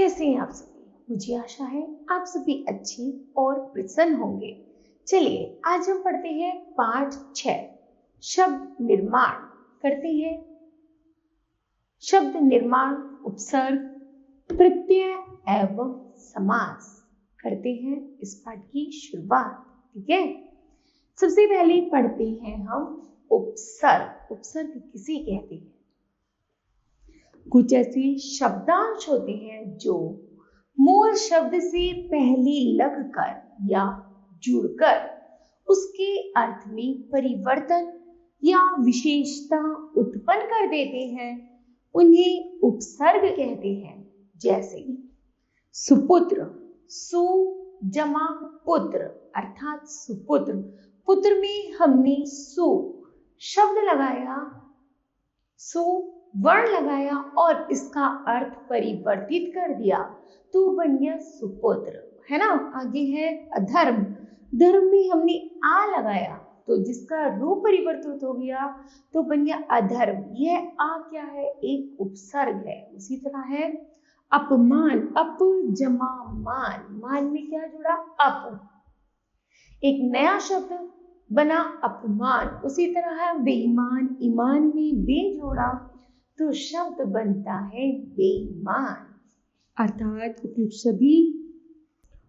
कैसे हैं आप सभी? मुझे आशा है आप सभी अच्छे और प्रसन्न होंगे। चलिए आज हम पढ़ते हैं पाठ 6 शब्द निर्माण करते हैं। शब्द निर्माण, उपसर्ग, प्रत्यय एवं समास करते हैं इस पाठ की शुरुआत। ठीक है, सबसे पहले पढ़ते हैं हम उपसर्ग। उपसर्ग किसे कहते हैं? कुछ ऐसे शब्दांश होते हैं जो मूल शब्द से पहले लगकर या जुड़कर उसके अर्थ में परिवर्तन या विशेषता उत्पन्न कर देते हैं, उन्हें उपसर्ग कहते हैं। जैसे सुपुत्र, सु जमा पुत्र अर्थात सुपुत्र। पुत्र में हमने सु शब्द लगाया, सु वर्ण लगाया और इसका अर्थ परिवर्तित कर दिया तो बन गया सुपुत्र, है ना। आगे है अधर्म। धर्म में हमने आ लगाया तो जिसका रूप परिवर्तित हो गया तो बन गया अधर्म। यह आ क्या है? एक उपसर्ग है। उसी तरह है अपमान, अप जमा मान, मान में क्या जुड़ा? अप। एक नया शब्द बना अपमान। उसी तरह है बेईमान, ईमान में बे जोड़ा तो शब्द बनता है बेईमान। अर्थात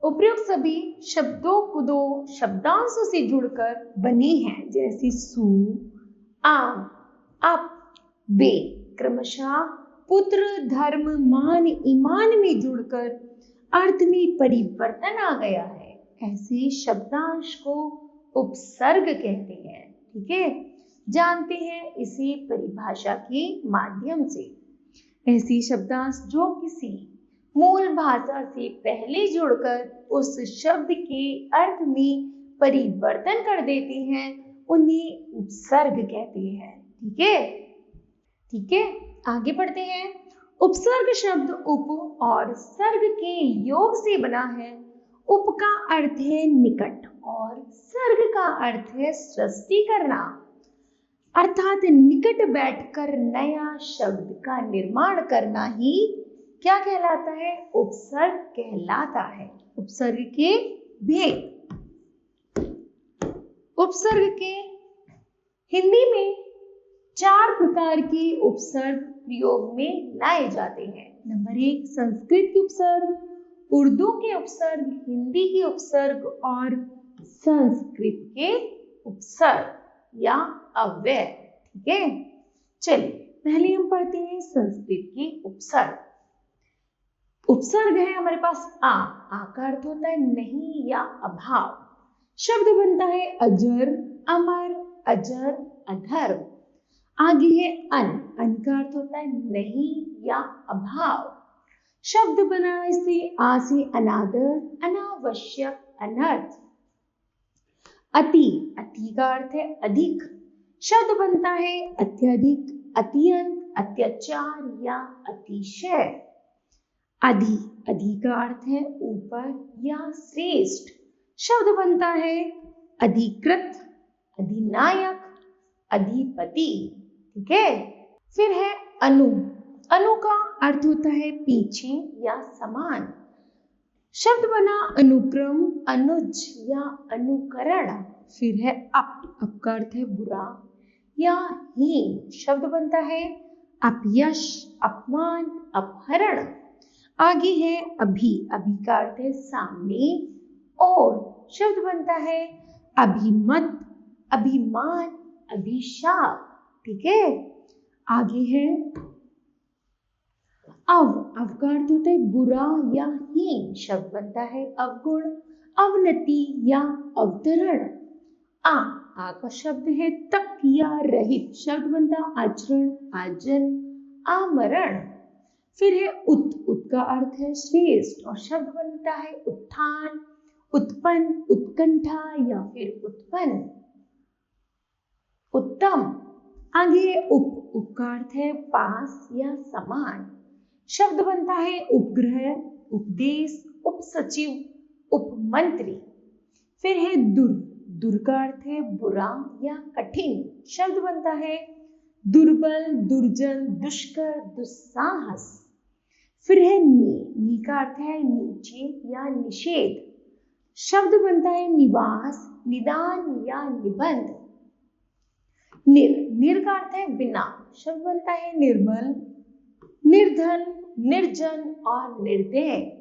उपयुक्त सभी शब्दों को दो शब्दांशों से जुड़कर बने हैं। जैसे सु, आम, अप, बे, क्रमशः पुत्र, धर्म, मान, ईमान में जुड़कर अर्थ में परिवर्तन आ गया है। ऐसे शब्दांश को उपसर्ग कहते हैं। ठीक है, जानते हैं इसी परिभाषा के माध्यम से। ऐसी शब्दांश जो किसी मूल भाषा से पहले जुड़कर उस शब्द के अर्थ में परिवर्तन कर देते हैं, उन्हें उपसर्ग कहते हैं। ठीक है, ठीक है, आगे बढ़ते हैं। उपसर्ग शब्द उप और सर्ग के योग से बना है। उप का अर्थ है निकट और सर्ग का अर्थ है सृष्टि करना, अर्थात निकट बैठकर नया शब्द का निर्माण करना ही क्या कहलाता है? उपसर्ग कहलाता है। उपसर्ग के भेद। उपसर्ग के हिंदी में 4 प्रकार के उपसर्ग प्रयोग में लाए जाते हैं। नंबर 1 संस्कृत के उपसर्ग, उर्दू के उपसर्ग, हिंदी के उपसर्ग और संस्कृत के उपसर्ग या अव्यय। ठीक है, चलिए पहले हम पढ़ते हैं संस्कृत के उपसर्ग। उपसर्ग है हमारे पास आ का अर्थ होता है नहीं या अभाव। शब्द बनता है अजर, अमर, अजर, अधर्म। आगे है अन का अर्थ होता है नहीं या अभाव। शब्द बना इससे आ से अनादर, अनावश्यक, अनर्थ। अति का अर्थ है अधिक। शब्द बनता है अत्यधिक, अत्यंत, अत्याचार या अतिशय। अधि का अर्थ है ऊपर या श्रेष्ठ। शब्द बनता है अधिकृत, अधिनायक, अधिपति। ठीक है, फिर है अनु का अर्थ होता है पीछे या समान। शब्द बना अनुक्रम, अनुज या अनुकरण। फिर है अप का अर्थ है बुरा या हीन। शब्द बनता है अपयश, अपमान, अपहरण। आगे है अभी का अर्थ है सामने और। शब्द बनता है अभिमत, अभिमान, अभिशाप। ठीक है, आगे है अव का अर्थ होता है बुरा या हीन। शब्द बनता है अवगुण, अवनति या अवतरण। आ का शब्द है तक या रहित। शब्द बनता है आचरण, आजन, आमरण। फिर है उत का अर्थ है श्रेष्ठ और शब्द बनता है उत्थान, उत्पन्न, उत्कंठा या फिर उत्पन्न, उत्तम। आगे उप का अर्थ है पास या समान। शब्द बनता है उपग्रह, उपदेश, उपसचिव, उपमंत्री। फिर है दुर का अर्थ है बुरा या कठिन। शब्द बनता है दुर्बल, दुर्जन, दुष्कर, दुस्साहस। फिर है नी का अर्थ है नीचे या निषेध। शब्द बनता है निवास, निदान या निबंध। निर का अर्थ है बिना। शब्द बनता है निर्मल, निर्धन, निर्जन और निर्दय।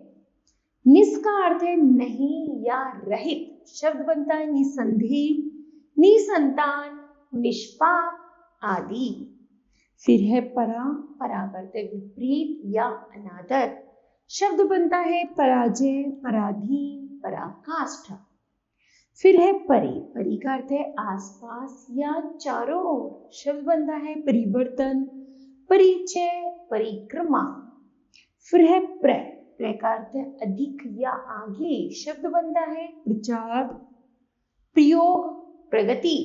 निस का अर्थ है नहीं या रहित। शब्द बनता है निसंदेह, निसंतान, निष्पाप आदि। फिर है परा का अर्थ है विपरीत या अनादर। शब्द बनता है पराजय, पराधीन, पराकाष्ठा। फिर है परी का अर्थ है आसपास या चारों ओर। शब्द बनता है परिवर्तन, परिचय, परिक्रमा। फिर है प्र का अर्थ है अधिक या आगे। शब्द बनता है प्रचार, प्रयोग, प्रगति।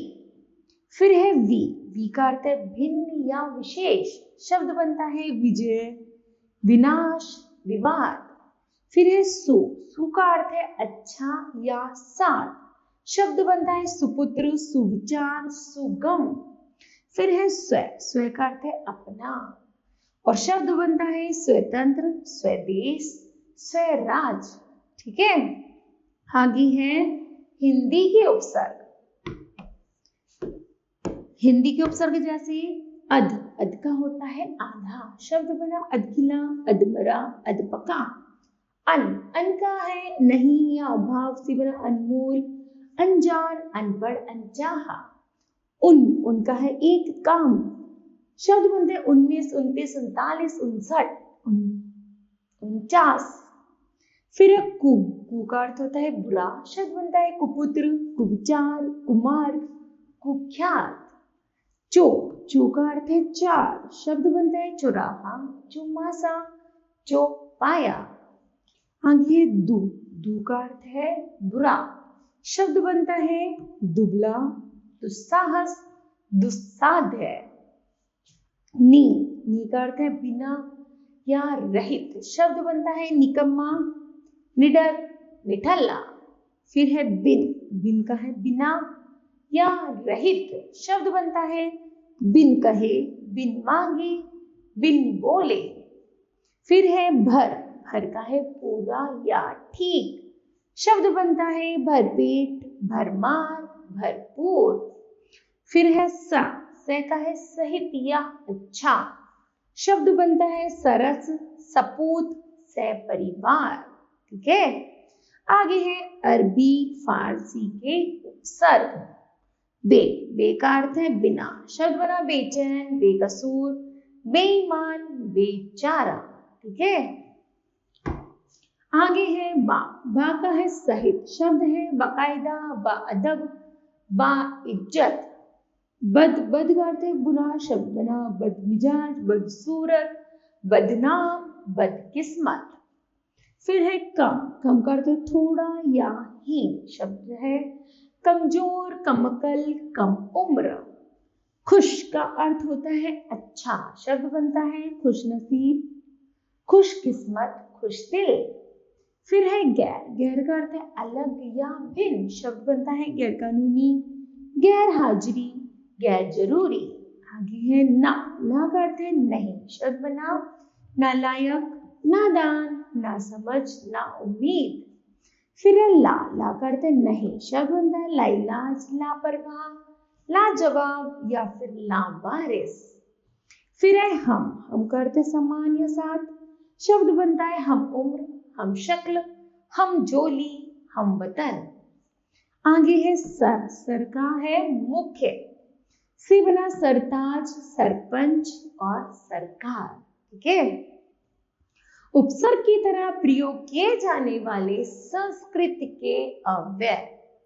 फिर है वी का अर्थ है भिन्न या विशेष। शब्द बनता है विजय, विनाश, विवाद। फिर है सु का अर्थ है अच्छा या साथ। शब्द बनता है सुपुत्र, सुविचार, सुगम। फिर है स्व का अर्थ है अपना और शब्द बनता है स्वतंत्र, स्वदेश, स्वराज। ठीक है, आगे है हिंदी के उपसर्ग। हिंदी के उपसर्ग जैसे अध का होता है आधा। शब्द बना अधकिला, अधमरा, अधपका। अन का है नहीं या अभाव से बना अनमोल, अनजान, अनपढ़, अनचाहा। उनका है एक काम। शब्द बनते हैं 19, 29, 39, 59, 49। फिर कु का अर्थ होता है बुरा। शब्द बनता है कुपुत्र, कुविचार, कुमार, कुख्यात। चो का अर्थ है चार। शब्द बनता है चौराहा, चौमासा, चौपाया। आगे दू का अर्थ है बुरा। शब्द बनता है दुबला, दुस्साहस, दुस्साध्य। नी का अर्थ है बिना या रहित। शब्द बनता है निकम्मा, निडर, निठल्ला। फिर है बिन का है बिना या रहित। शब्द बनता है बिन कहे, बिन मांगे, बिन बोले। फिर है भर का है पूरा या ठीक। शब्द बनता है भरपेट, भरमार, भरपूर। फिर है स का है सहित या अच्छा। शब्द बनता है सरस, सपूत, सपरिवार। ठीक है, आगे है अरबी फारसी के उपसर्ग। बे का अर्थ है बिना। शब्द बना बेचैन, बेकसूर, बेईमान, बेचारा। ठीक है, आगे है बा का है सहित। शब्द है बाकायदा, बाअदब, बाइज्जत। बद का अर्थ है बुरा। शब्द बना बदमिजाज, बदसूरत, बदनाम, बदकिस्मत। फिर है कम का अर्थ है थोड़ा या हीन। शब्द है कमजोर, कमकल, कम उम्र। खुश का अर्थ होता है अच्छा। शब्द बनता है खुशनसीब, खुशकिस्मत, खुशदिल। फिर है गैर का अर्थ है अलग या भिन्न। शब्द बनता है गैर कानूनी, गैर हाजिरी, गैर जरूरी। आगे है ना का अर्थ है नहीं। शब्द बना नालायक, नादान, ना समझ, ना उम्मीद। फिर है ला का अर्थ है नहीं। शब्द बनता है लाइलाज, लापरवाह, लाजवाब या फिर लावारिस। फिर है हम का अर्थ है समान या साथ। शब्द बनता है हम उम्र, हम शक्ल, हम जोली, हम वतन। आगे है सर का है मुख्य। से बना सरताज, सरपंच और सरकार। ठीक है, उपसर्ग की तरह प्रयोग किए जाने वाले संस्कृत के अव्यय।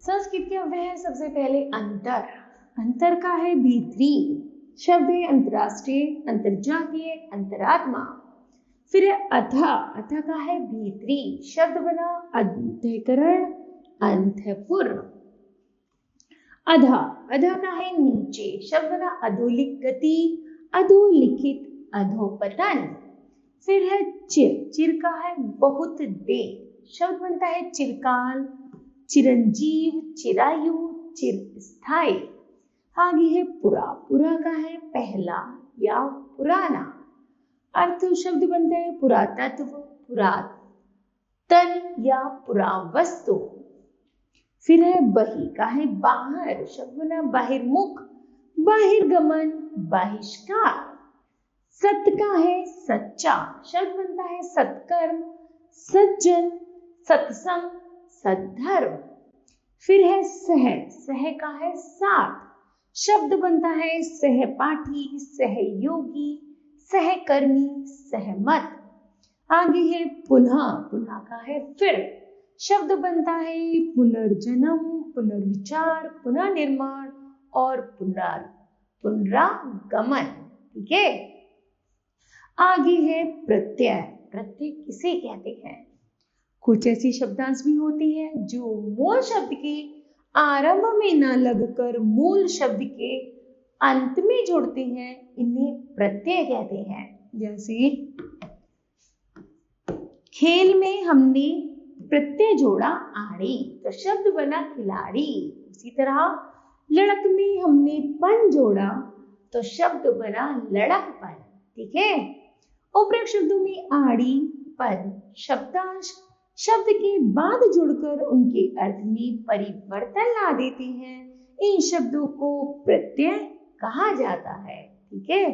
संस्कृत के अव्यय है सबसे पहले अंतर का है भीतरी। शब्द है अंतरराष्ट्रीय, अंतर्जातीय, अंतरात्मा। फिर है अथ का है भीतरी। शब्द बना अंतःकरण, अंतःपुर। अधा का है नीचे। शब्द बना अधोलिख गति, अधोलिखित, अधोपतन। फिर है चिर का है बहुत देर। शब्द बनता है चिरकाल, चिरंजीव, चिरायु, चिरस्थायी। आगे है पुरा का है पहला या पुराना। अर्थ शब्द बनता है पुरातत्व, पुरातन या पुरावस्तु। फिर है बहि का है बाहर, शब्द बना बहिर्मुख, बहिर्गमन, बहिष्कार। सत का है सच्चा, शब्द बनता है सत्कर्म, सज्जन, सत्संग, सद्धर्म। फिर है सह, सह का है साथ, शब्द बनता है सहपाठी, सहयोगी, सहकर्मी, सहमत। आगे है पुनः, पुनः का है फिर, शब्द बनता है पुनर्जन्म, पुनर्विचार, पुनर्निर्माण और पुनरागमन। ठीक है। आगे है प्रत्यय। प्रत्यय किसे कहते हैं? कुछ ऐसी शब्दांश भी होती है जो मूल शब्द के आरंभ में न लगकर मूल शब्द के अंत में जुड़ते हैं, इन्हें प्रत्यय कहते हैं। जैसे खेल में हमने प्रत्यय जोड़ा आड़ी, तो शब्द बना खिलाड़ी। उसी तरह लड़क में हमने पन जोड़ा तो शब्द बना लड़कपन। ठीक है। उपरोक्त शब्दों में आड़ी, पन शब्दांश शब्द के बाद जुड़कर उनके अर्थ में परिवर्तन ला देते हैं, इन शब्दों को प्रत्यय कहा जाता है। ठीक है।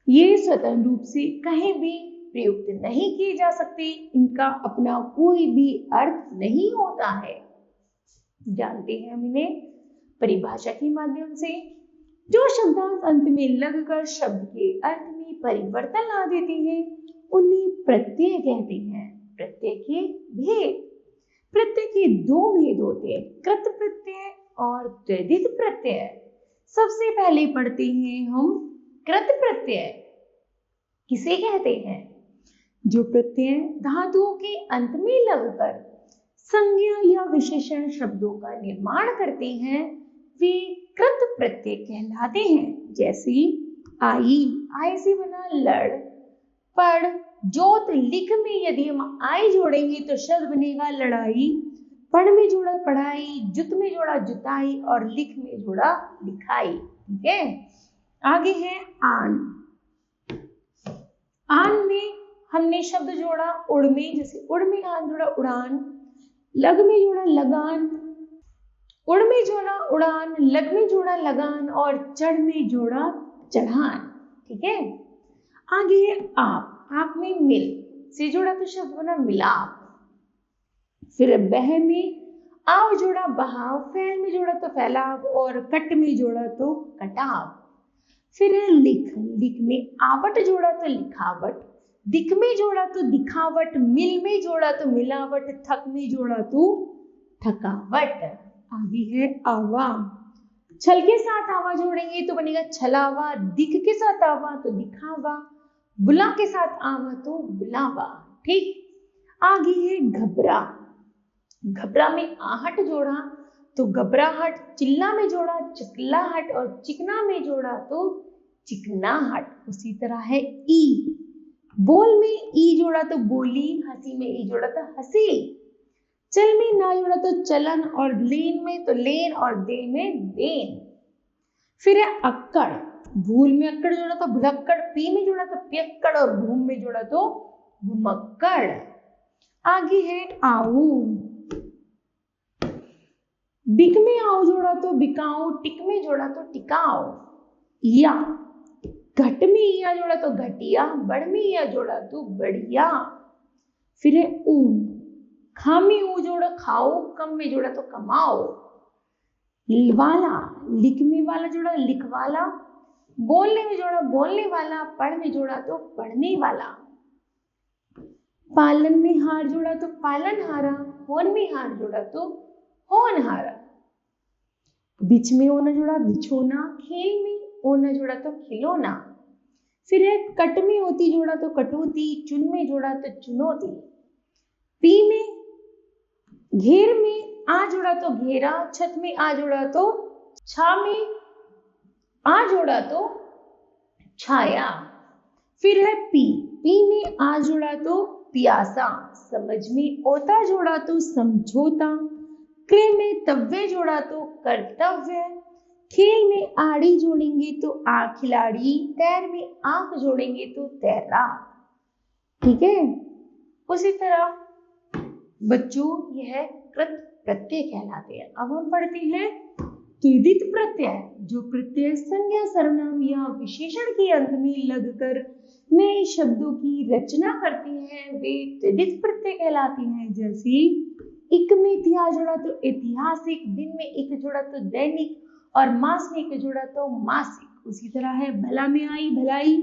ये स्वतंत्र रूप से कहीं भी प्रयुक्त नहीं किए जा सकते, इनका अपना कोई भी अर्थ नहीं होता है। जानते हैं हम इन्हें परिभाषा के माध्यम से। जो शब्दांश अंत में लगकर शब्द के अर्थ में परिवर्तन ला देते हैं, उन्हें प्रत्यय कहते हैं। प्रत्यय के भेद। प्रत्यय के दो भेद होते हैं, कृत प्रत्यय और त्वरित प्रत्यय। सबसे पहले पढ़ते हैं हम कृत प्रत्यय। किसे कहते हैं? जो प्रत्यय धातुओं के अंत में लगकर संज्ञा या विशेषण शब्दों का निर्माण करते हैं, वे कृत प्रत्यय कहलाते हैं। जैसे आई, आई से बना लड़, पढ़, जोत, लिख में यदि हम आई जोड़ेंगे तो शब्द बनेगा लड़ाई, पढ़ में जोड़ा पढ़ाई, जुत में जोड़ा जुताई और लिख में जोड़ा लिखाई। ठीक है। आगे है आन। आन में हमने शब्द जोड़ा उड़ में, जैसे उड़ में आन जोड़ा उड़ान, लग में जोड़ा लगान, उड़ में जोड़ा उड़ान, लग में जोड़ा लगान और चढ़ में जोड़ा चढ़ान। ठीक है। आगे है आप में मिल से जोड़ा तो शब्द बना मिलाप। फिर बह में आव जोड़ा बहाव, फैल में जोड़ा तो फैलाव और कट में जोड़ा तो कटाव। फिर है लिख, लिख में आवट जोड़ा तो लिखावट, दिख में जोड़ा तो दिखावट, मिल में जोड़ा तो मिलावट, थक में जोड़ा तो थकावट। आगे है आवा। छल के साथ आवा जोड़ेंगे तो बनेगा छलावा, दिख के साथ आवा तो दिखावा, बुला के साथ आवा तो बुलावा। ठीक। आगे है घबरा। घबरा में आहट जोड़ा तो घबराहट, चिल्ला में जोड़ा चिल्लाहट और चिकना में जोड़ा तो चिकनाहट। उसी तरह है ई। बोल में ई जोड़ा तो बोली, हंसी में ई जोड़ा तो हंसी, चल में ना जोड़ा तो चलन और लेन में तो लेन और दे में देन। फिर है अक्कड़। भूल में अक्कड़ जोड़ा तो भुलक्कड़, पी में जोड़ा तो पियक्कड़ और घूम में जोड़ा तो घुमक्कड़। आगे है आऊ। बिक में आओ जोड़ा तो बिकाऊ, टिक में जोड़ा तो टिकाओ। या घट में या जोड़ा तो घटिया, बढ़ में या जोड़ा तो बढ़िया। फिर है ऊ। खा में ऊ जोड़ा खाओ, कम में जोड़ा तो कमाओ। वाला, लिख में वाला जोड़ा लिखवाला, बोलने में जोड़ा बोलने वाला, पढ़ में जोड़ा तो पढ़ने वाला। पालन में हार जोड़ा तो पालनहारा, होन में हार जोड़ा तो होनहारा। बीच में ओना जोड़ा बिछोना, खेल में ओना जोड़ा तो खिलौना। फिर है कट में होती जोड़ा तो कटौती, चुन में जोड़ा तो चुनौती। पी में घेर में आ जोड़ा तो घेरा, छत में आ जोड़ा तो छा में आ जोड़ा तो छाया। फिर है पी। पी में आ जोड़ा तो प्यासा, समझ में ओता जोड़ा तो समझौता, क्रे में तव्वे जोड़ा तो कर्तव्य, खेल में आड़ी जोड़ेंगे तो खिलाड़ी, तैर में आंख जोड़ेंगे तो तैराक। ठीक है, उसी तरह बच्चों यह कृत प्रत्यय कहलाते हैं। अब हम पढ़ते हैं त्रिदित प्रत्यय। जो प्रत्यय संज्ञा, सर्वनाम या विशेषण के अंत में लगकर नए शब्दों की रचना करते हैं वे त्रिदित प्रत्यय कहलाते हैं। जैसे इक में इतिहास जोड़ा तो ऐतिहासिक, दिन में एक जोड़ा तो दैनिक और मास में एक जोड़ा तो मासिक। उसी तरह है भला में आई भलाई,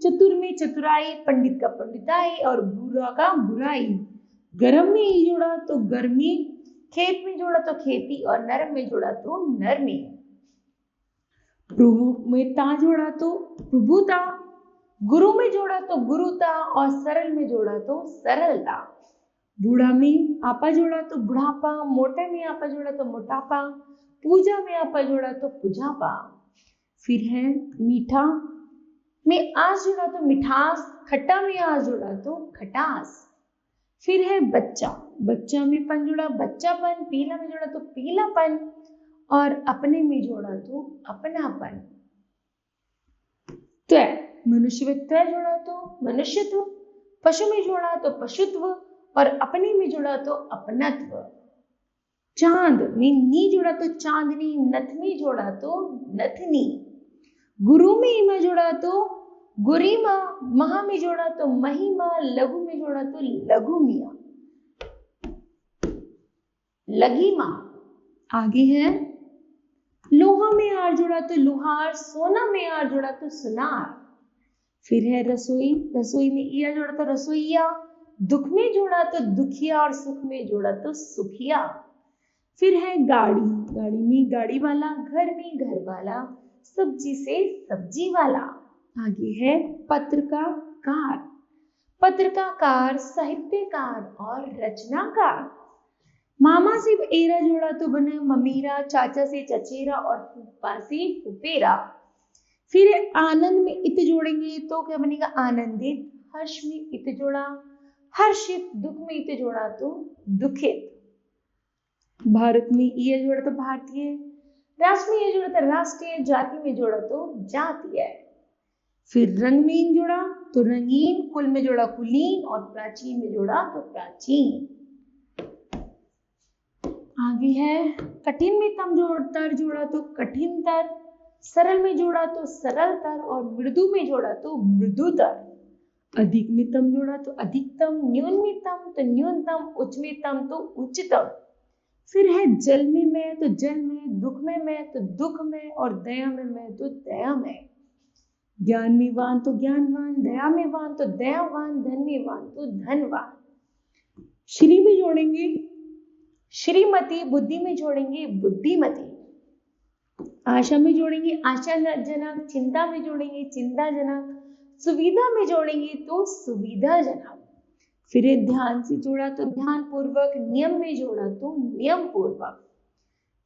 चतुर में चतुराई, पंडित का पंडिताई और बुरा का बुराई। गर्म में ई जोड़ा तो गर्मी, खेत में जोड़ा तो खेती और नरम में जोड़ा तो नरमी। प्रभु में ता जोड़ा तो प्रभुता, गुरु में जोड़ा तो गुरुता और सरल में जोड़ा तो सरलता। बूढ़ा में आपा जोड़ा तो बुढ़ापा, मोटे में आपा जोड़ा तो मोटापा, पूजा में आपा जोड़ा तो पूजापा। फिर है मीठा में आस जोड़ा तो मिठास, खट्टा में आस जोड़ा तो खटास। फिर है बच्चा, बच्चा में पन जोड़ा बच्चापन, पीला में जोड़ा तो पीलापन और अपने में जोड़ा तो अपनापन। त्वय, मनुष्य में त्वय जोड़ा तो मनुष्यत्व, पशु में जोड़ा तो पशुत्व और अपने में जोड़ा तो अपनत्व। चांद में नी जोड़ा तो चांदनी, नथ में जोड़ा तो नथनी। गुरु में इमा जोड़ा तो गुरीमा, महा में जोड़ा तो महिमा, लघु में जोड़ा तो लघु मिया, लघीमा। आगे है लोहा में आर जोड़ा तो लुहार, सोना में आर जोड़ा तो सुनार। फिर है रसोई, रसोई में इया जोड़ा तो रसोईया, दुख में जोड़ा तो दुखिया और सुख में जोड़ा तो सुखिया। फिर है गाड़ी, गाड़ी में गाड़ी वाला, घर में घर वाला, सब्जी से सब्जी वाला। आगे है पत्रकार, पत्रकार, साहित्यकार और रचनाकार। मामा से एरा जोड़ा तो बने ममीरा, चाचा से चचेरा और फूफा से फुफेरा। फिर आनंद में इत जोड़ेंगे तो क्या बनेगा आनंदित, हर्ष में इत जोड़ा हर्षित, दुख में इत जोड़ा तो दुखित। भारत में ये जोड़ा तो भारतीय, राष्ट्र में ये जोड़ा तो राष्ट्रीय, जाति में जोड़ा तो जातीय। फिर रंग में इन जोड़ा तो रंगीन, कुल में जोड़ा कुलीन और प्राचीन में जोड़ा तो प्राचीन। आगे है कठिन में तम जोड़तर जोड़ा तो कठिनतर, सरल में जोड़ा तो सरलतर और मृदु में जोड़ा तो मृदुतर। अधिक में तम जोड़ा तो अधिकतम, न्यून में तम तो न्यूनतम, उच्च में तम तो उच्चतम। फिर है जल में मैं तो जल में, दुख में मैं तो दुख में और दया में मैं तो दया में। ज्ञान में वान तो ज्ञानवान, दया में वान तो दयावान, धन में वान तो धनवान। श्री में जोड़ेंगे श्रीमती, बुद्धि में जोड़ेंगे बुद्धिमती, आशा में जोड़ेंगे आशाजनक, चिंता में जोड़ेंगे चिंताजनक, सुविधा में जोड़ेंगे तो सुविधाजनक। फिर ध्यान से जोड़ा तो ध्यान पूर्वक, नियम में जोड़ा तो नियम पूर्वक।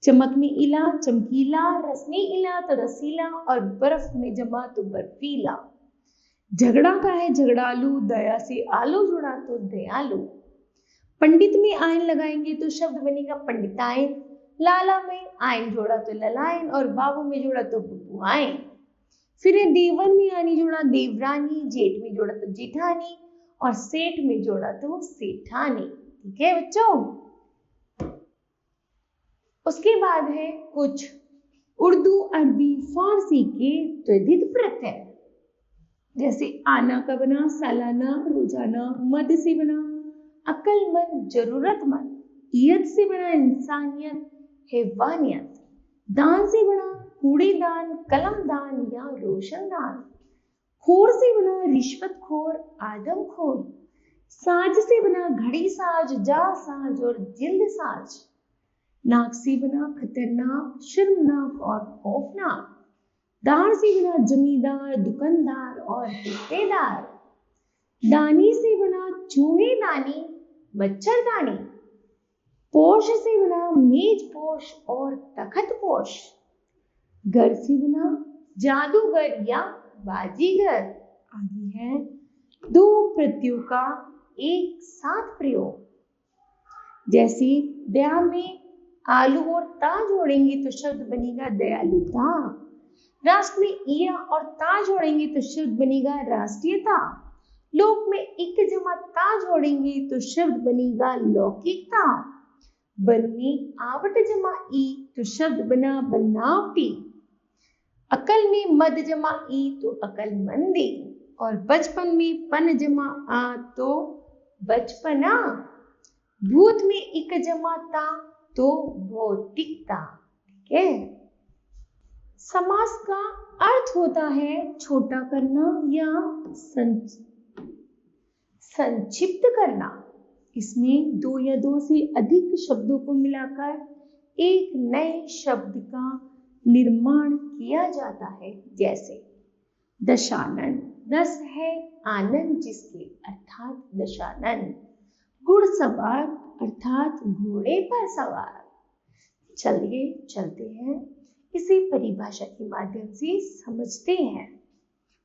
चमक में इला चमकीला, रस में इला तो रसीला और बर्फ में जमा तो बर्फीला। झगड़ा का है झगड़ालू, दया से आलू जोड़ा तो दयालु। पंडित में आयन लगाएंगे तो शब्द बनेगा पंडितायन, लाला में आयन जोड़ा तो ललायन और बाबू में जोड़ा तो बुबुआयन। फिर देवन में आनी जोड़ा देवरानी, जेठ में जोड़ा तो जेठानी और सेठ में जोड़ा तो सेठानी। ठीक है बच्चों, उसके बाद है कुछ उर्दू, अरबी, फारसी के त्रिदित प्रत्यय। जैसे आना का बना सालाना, रोजाना, मद से बना अक्लमंद, जरूरतमंद, ईयत से बना इंसानियत, हैवानियत, दान से बना कूड़ेदान, कलमदान या रोशनदान, खोर से बना रिश्वतखोर, आदमखोर, साज से बना घड़ी साज, जा साज और जिल्द साज, नाक से बना खतरनाक, शर्मनाक और खौफनाक, दार से बना जमींदार, दुकानदार और हिस्सेदार, दानी से बना चूहेदानी, मच्छरदानी, पोश से बना मेजपोश और तखतपोश, घर से बना जादूगर या बाजीगर। आगे है दो प्रत्ययों का एक साथ प्रयोग। जैसे दया में आलू और ता जोड़ेंगे तो शब्द बनेगा दयालुता। राष्ट्र में इया और ता जोड़ेंगे तो शब्द बनेगा राष्ट्रीयता। लोक में इक जमा ता जोड़ेंगे तो शब्द बनेगा लौकिकता। वन में आवट जमा ई तो शब्द बना बनावटी। अकल में मद जमा ई तो अकलमंदी। और बचपन में पन जमा आ तो बचपना। भूत में इक जमा ता तो भौतिकता। ठीक है। समास का अर्थ होता है छोटा करना या संक्षिप्त करना। इसमें दो या दो से अधिक शब्दों को मिलाकर एक नए शब्द का निर्माण किया जाता है। जैसे दशानन, रस है आनंद जिसके अर्थात दशानन। घुड़सवार अर्थात घोड़े पर सवार। चलिए चलते हैं, इसे परिभाषा के माध्यम से समझते हैं।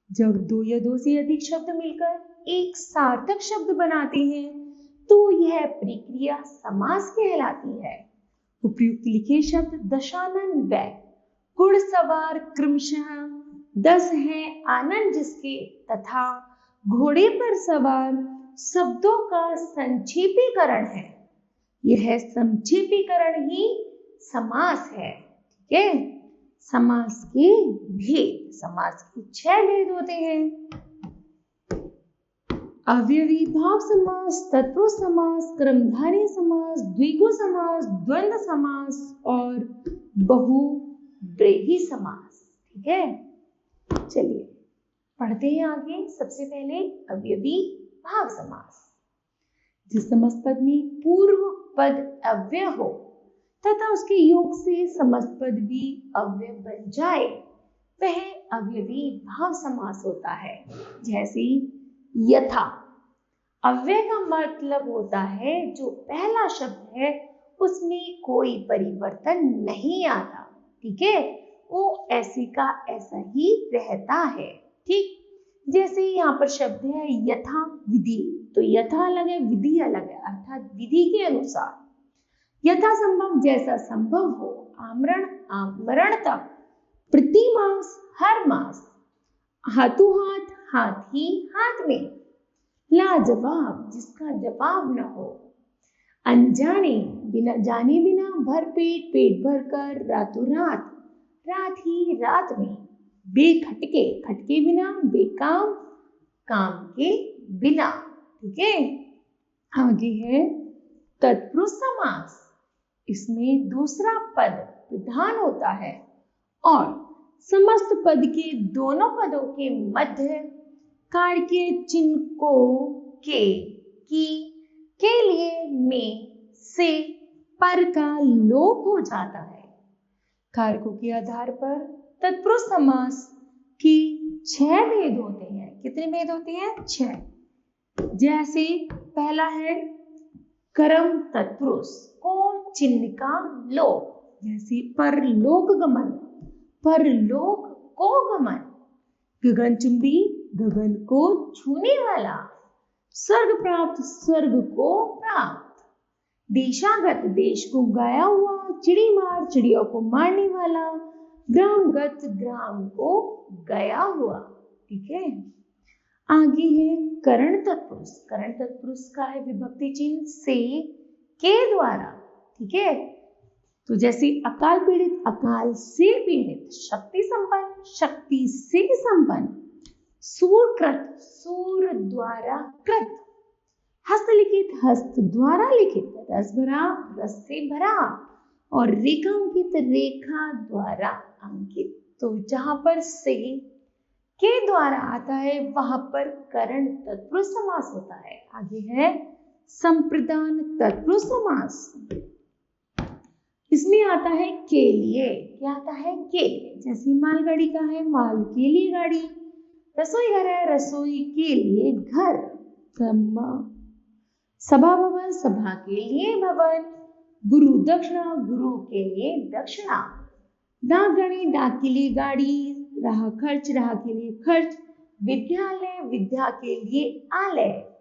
जब दो या दो से अधिक शब्द मिलकर एक सार्थक शब्द बनाते हैं तो यह प्रक्रिया समास कहलाती है। उपयुक्त लिखे शब्द दशानन व घुड़सवार क्रमशः 10 है आनंद जिसके तथा घोड़े पर सवार शब्दों का संक्षेपीकरण है। यह संक्षेपीकरण ही समास है। ठीक है। समास के भेद, समास के 6 भेद होते हैं। अव्ययी भाव समास, तत्पुरुष समास, कर्मधारय समास, द्विगु समास, द्वंद्व समास और बहुब्रीहि समास। ठीक है। चलिए पढ़ते हैं आगे। सबसे पहले अव्ययी भाव समास। जिस समस्त पद में पूर्व पद अव्यय हो तथा उसके योग से समस्त पद भी अव्यय बन जाए वह अव्ययी भाव समास होता है। जैसे यथा, अव्यय का मतलब होता है जो पहला शब्द है उसमें कोई परिवर्तन नहीं आता। ठीक है। वो ऐसे का ऐसा ही रहता है। ठीक। जैसे यहाँ पर शब्द है यथा विधि, तो यथा अलग है, विधि अलग है, अर्थात विधि के अनुसार। यथा संभव, जैसा संभव हो। आमरण आमरण तक, प्रतिमास हर मास, हाथों हाथ, हाथ ही हाथ में। लाजवाब, जिसका जवाब न हो। अनजाने, बिना जाने बिना, भर पेट पेट भर कर, रातों रात, रात ही रात में। बेखटके, खटके बिना, बेकाम, काम के बिना। ठीक है। आगे है तत्पुरुष समास। इसमें दूसरा पद प्रधान होता है और समस्त पद के दोनों पदों के मध्य कार के चिन्ह को के, की, के लिए, में, से, पर का लोप हो जाता है। कारकों के आधार पर तत्पुरुष समास की 6 भेद होते हैं। कितने भेद होते हैं? 6। जैसे पहला है कर्म तत्पुरुष को चिन्ह का लोप। जैसे परलोक गमन, परलोक को गमन। गगनचुंबी, गगन को छूने वाला। स्वर्ग प्राप्त, स्वर्ग को प्राप्त। देशागत, देश को गाया हुआ। चिड़ी मार, चिड़ियों को मारने वाला। ग्रामगत, ग्राम को गया हुआ। ठीक है। आगे है करण तत्पुरुष। करण तत्पुरुष का है विभक्ति चिन्ह से, के द्वारा। ठीक है। तो जैसे अकाल पीड़ित, अकाल से पीड़ित। शक्ति संपन्न, शक्ति से संपन्न। सूरकृत, सूर द्वारा कृत। हस्तलिखित, हस्त द्वारा लिखित। रस भरा, रस से भरा। और रेखांकित, रेखा द्वारा अंकित। तो जहां पर से के द्वारा आता है वहां पर करण तत्पुरुष समास होता है। आगे है संप्रदान तत्पुरुष समास। इसमें आता है के लिए। क्या आता है? के लिए। जैसे मालगाड़ी का है माल के लिए गाड़ी। रसोई घर है रसोई के लिए घर। सभा भवन, सभा के लिए भवन। गुरु दक्षिणा, गुरु के लिए दक्षिणा। डाकघड़ी, डाक के लिए गाड़ी। राह खर्च, राह के लिए खर्च। विद्यालय, विद्या के लिए आलय।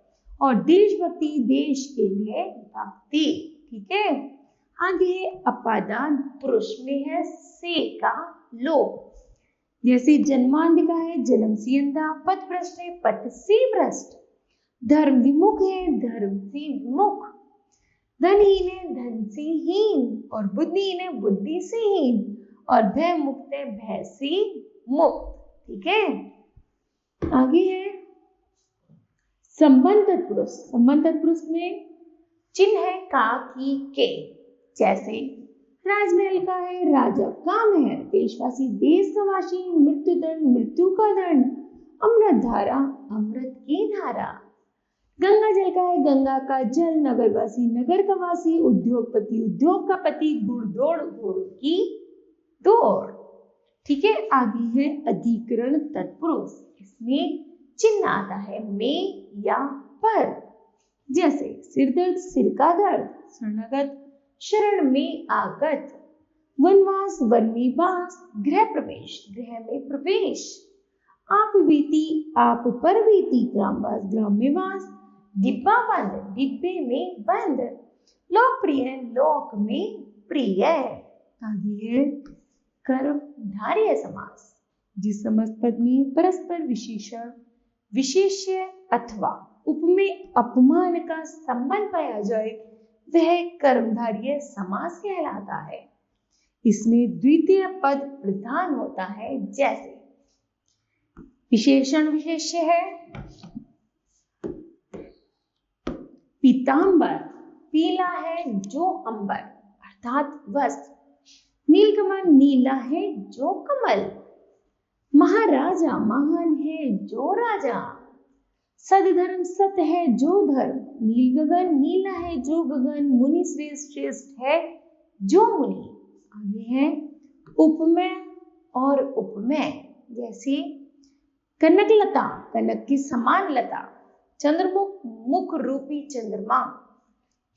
और देशभक्ति, देश के लिए भक्ति। ठीक है। आगे है अपादान पुरुष में है से का लोप, जैसे जन्मांधिका है जन्म से अंधा, पथ भ्रष्ट है पथ से भ्रष्ट, धर्म विमुख है धर्म से विमुख, धनहीन है धन से हीन, और बुद्धिहीन है बुद्धि से हीन, और भय मुक्त है भय से मुक्त। ठीक है, आगे है संबंध तत्पुरुष। संबंध तत्पुरुष में चिन्ह है का की के, जैसे राजमहल का है राजा का महल, देशवासी देश का वासी, मृत्यु दंड मृत्यु का दंड, अमृत धारा अमृत की धारा, गंगा जल का है गंगा का जल, नगरवासी नगर का वासी, उद्योगपति उद्योग का पति, घुड़दौड़ घोड़ों की दौड़। ठीक है, आगे है अधिकरण तत्पुरुष। इसमें चिन्ह आता है में या पर, जैसे सिर दर्द सिर का दर्द, शरणागत शरण में आगत, वनवास वन में वास, गृह प्रवेश गृह में प्रवेश, आप बीती आप पर बीती, ग्रामवास ग्राम में वास, डिब्बा बंद डिब्बे में बंद, लोकप्रिय लोक में प्रिय। आगे है कर्मधारय समास। जिस समास पद में परस्पर विशेषण विशेष्य अथवा उपमेय अपमान का संबंध पाया जाए वह कर्मधारय समास कहलाता है। इसमें द्वितीय पद प्रधान होता है, जैसे विशेषण विशेष्य है पीतांबर, पीला है जो अंबर अर्थात वस्त्र, नीलकमल नीला है जो कमल, महाराजा महान है जो राजा, सदधर्म सत है जो धर्म, नील गगन नीला है जो गगन, मुनि श्रेष्ठ श्रेष्ठ है जो मुनि। आगे है उपमेय और उपमेय, जैसे कनक लता कनक की समान लता, चंद्रमुख मुख रूपी चंद्रमा,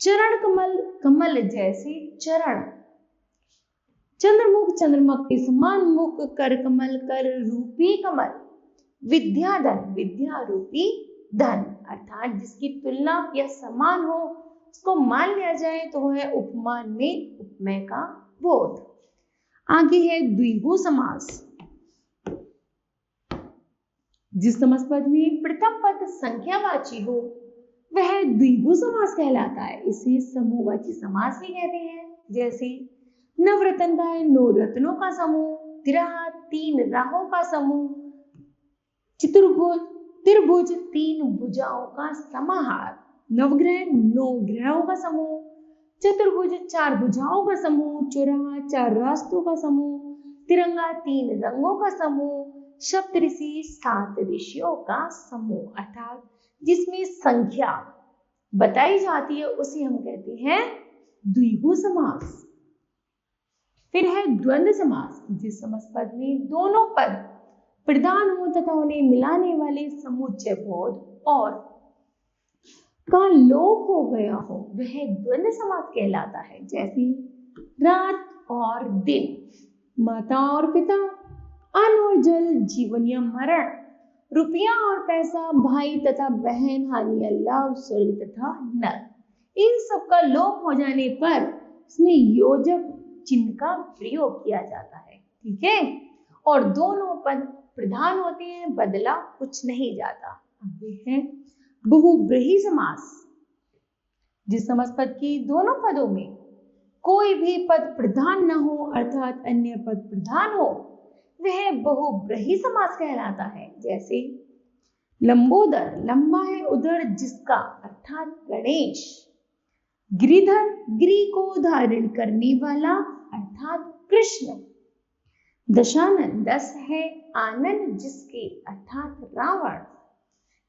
चरण कमल कमल जैसे चरण, चंद्रमुख चंद्रमा के समान मुख, कर कमल कर रूपी कमल, विद्याधन विद्या रूपी धन, अर्थात जिसकी तुलना या समान हो उसको मान लिया जाए तो वह उपमान में उपमेय का बोध। आगे है द्विगु समास। जिस समास पद में प्रथम पद संख्यावाची हो वह द्विगु समास कहलाता है। इसे समूहवाची समास भी कहते हैं। जैसे नवरत्न का है नौ रत्नों का समूह, तिरहा तीन राहों का समूह, चतुर्भुज त्रिभुज तीन भुजाओं का समाहार, नवग्रह नौ ग्रहों का समूह, चतुर्भुज चार भुजाओं का समूह, चौराहा चार रास्तों का समूह, तिरंगा तीन रंगों का समूह, सप्तऋषि सात ऋषियों का समूह, अर्थात जिसमें संख्या बताई जाती है उसे हम कहते हैं द्विगु समास। फिर है द्वंद्व समास। जिस समास पद में दोनों पद प्रधान हो तथा उन्हें मिलाने वाले समुच्चय बोध और का लोप हो गया हो वह द्वंद्व समास कहलाता है। जैसे रात और दिन, माता और पिता, अन्न और जल, जीवन या मरण, रुपया और पैसा, भाई तथा बहन, हानि या लाभ, स्वर्ग तथा नरक। इन सब का लोप हो जाने पर इसमें योजक चिन्ह का प्रयोग किया जाता है। ठीक है, और दोनों पद प्रधान होते हैं, बदला कुछ नहीं जाता। आगे है बहुब्रीहि समास। जिस समास पद की दोनों पदों में कोई भी पद प्रधान न हो अर्थात अन्य पद प्रधान हो वह बहुब्रीहि समास कहलाता है। जैसे लंबोदर, लंबा है उदर जिसका अर्थात गणेश, गिरिधर, गिरि को धारण करने वाला अर्थात कृष्ण, दशानन, 10 है आनंद जिसके अर्थात रावण,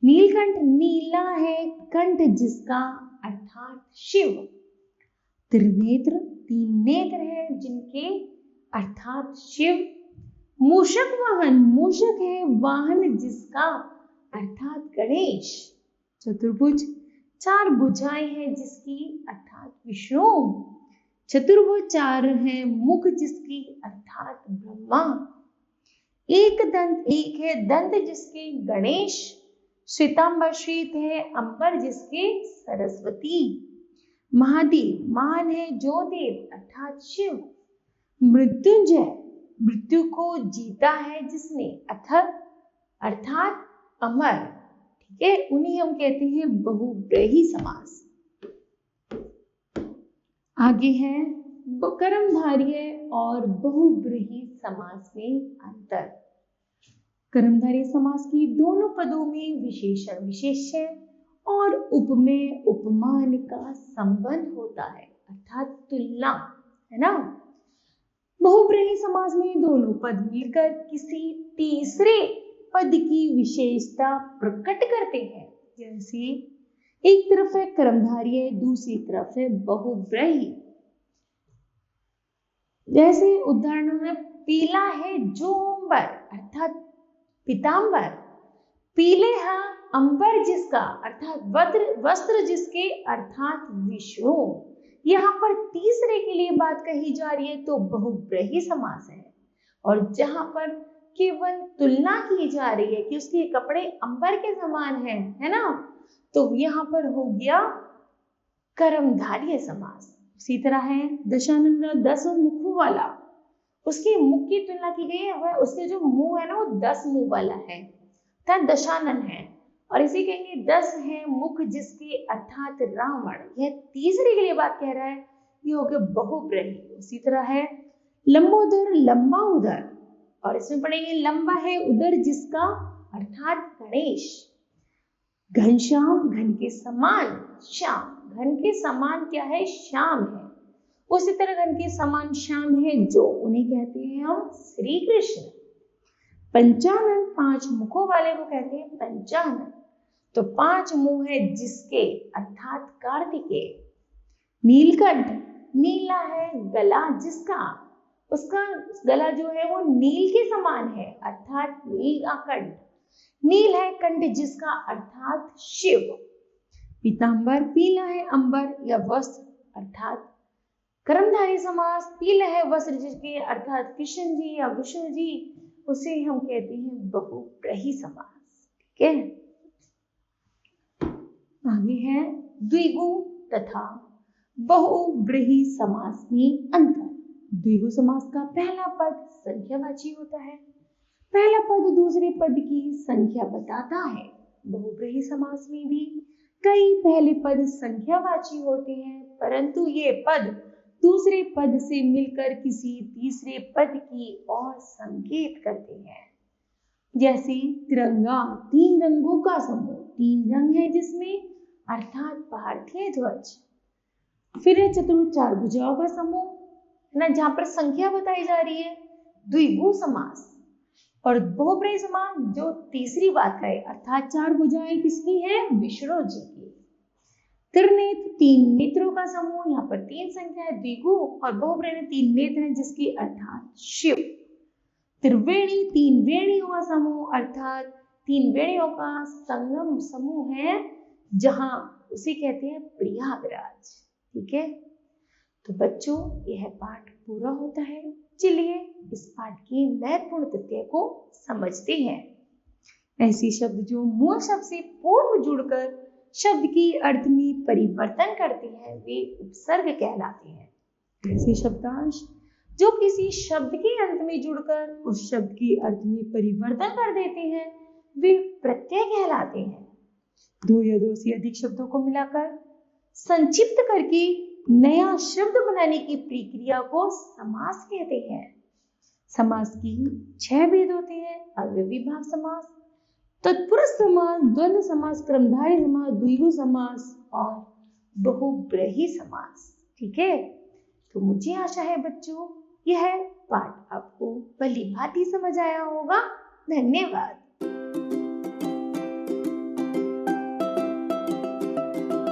नीलकंठ, नीला है कंठ जिसका अर्थात शिव, त्रिनेत्र, 3 नेत्र है जिनके अर्थात शिव, मूषक वाहन, मूषक है वाहन जिसका अर्थात गणेश, चतुर्भुज, 4 भुजाएं हैं जिसकी अर्थात विष्णु, चतुर्भुज 4 है मुख जिसकी अर्थात ब्रह्मा, एक दंत, एक है दंत जिसके गणेश, श्वेतांबर, श्वेत है अंबर जिसके सरस्वती, महादेव, महान है जो देव अर्थात शिव। मृत्युंजय, मृत्यु को जीता है जिसने अर्थात अमर, ठीक है, उन्हें हम कहते हैं बहुब्रीहि समास। आगे है कर्मधारय और बहुब्रीहि समास में अंतर। कर्मधारय समास की दोनों पदों में विशेषण विशेष्य और उपमेय उपमान का संबंध होता है, अर्थात तुलना, है ना। बहुब्रीहि समास में दोनों पद मिलकर किसी तीसरे पद की विशेषता प्रकट करते हैं। जैसे एक तरफ है कर्मधारय, दूसरी तरफ है बहुब्रीहि। जैसे उदाहरण में पीला है जो अंबर अर्थात पीतांबर, पीले हैं अंबर जिसका अर्थात वस्त्र जिसके अर्थात विष्णु। यहाँ पर तीसरे के लिए बात कही जा रही है तो बहुब्रीहि समास है, और जहां पर केवल तुलना की जा रही है कि उसके कपड़े अंबर के समान है ना, तो यहाँ पर हो गया कर्मधारय समास। इसी तरह है दशानन 10 मुखों वाला, उसके मुख की तुलना की गई है, वह उसके जो मुंह है ना वो 10 मुंह वाला है, दशानन है। और इसी कहेंगे 10 है मुख जिसके अर्थात रावण, यह तीसरे के लिए बात कह रहा है, ये हो गया बहुब्रीहि। उसी तरह है लंबोदर, लंबा उदर, और इसमें पढ़ेंगे लंबा है उदर जिसका अर्थात गणेश। घनश्याम, घन के समान श्याम, घन के समान क्या है, श्याम है। उसी तरह घन के समान श्याम है जो, उन्हें कहते हैं हम श्री कृष्ण। पंचानन, 5 मुखों वाले को कहते हैं पंचानन, तो 5 मुंह है जिसके अर्थात कार्तिकेय। नीलकंठ, नीला है गला जिसका, उसका गला जो है वो नील के समान है अर्थात नीलकंठ। नील है कंठ जिसका अर्थात शिव। पीतांबर, पीला है अंबर या वस्त्र अर्थात कर्मधारय समास। पीला है वस्त्र जिसके अर्थात कृष्ण जी या विष्णु जी, उसे हम कहते हैं बहुब्रीहि समास, ठीक है। आगे है द्विगु तथा बहुब्रीहि समास में अंतर। द्विगु समास का पहला पद संख्यावाची होता है, पहला पद दूसरे पद की संख्या बताता है। बहुब्रीहि समास में भी कई पहले पद संख्यावाची होते हैं, परंतु ये पद दूसरे पद से मिलकर किसी तीसरे पद की ओर संकेत करते हैं। जैसे तिरंगा, 3 रंगों का समूह, 3 रंग है जिसमें अर्थात भारतीय ध्वज। फिर है चतुर्भुज, 4 भुजाओं का समूह ना, जहां पर संख्या बताई जा रही है, द्विगु समास। और बहुब्रीहि समास जो तीसरी बात है अर्थात 4 भुजाएं किसकी है, विष्णु जी की। त्रिनेत्र, 3 नेत्रों का समूह, यहाँ पर 3 संख्या है द्विगु, और बहुब्रीहि में 3 नेत्र हैं जिसकी अर्थात शिव। त्रिवेणी, 3 वेणियों का समूह अर्थात 3 वेणियों का संगम समूह है, जहां उसे कहते हैं प्रयागराज, ठीक है। तो बच्चों यह पाठ पूरा होता है। चलिए इस पाठ की महत्वपूर्ण तथ्य को समझते हैं। ऐसे शब्द जो मूल शब्द से पूर्व जुड़कर शब्द की अर्थ में परिवर्तन करते हैं वे उपसर्ग कहलाते हैं। ऐसे शब्दांश जो किसी शब्द के अंत में जुड़कर उस शब्द के अर्थ में परिवर्तन कर देते हैं वे प्रत्यय कहलाते हैं। 2 या 2 से अधिक शब्दों को मिलाकर संक्षिप्त करके नया शब्द बनाने की प्रक्रिया को समास कहते हैं। समास की 6 भेद होते हैं, अव्ययी भाव समास, तत्पुरुष समास, द्वंद्व समास, कर्मधारय समास, द्विगु समास और बहुब्रीहि समास, ठीक है। तो मुझे आशा है बच्चों यह पाठ आपको भली भांति समझ आया होगा। धन्यवाद।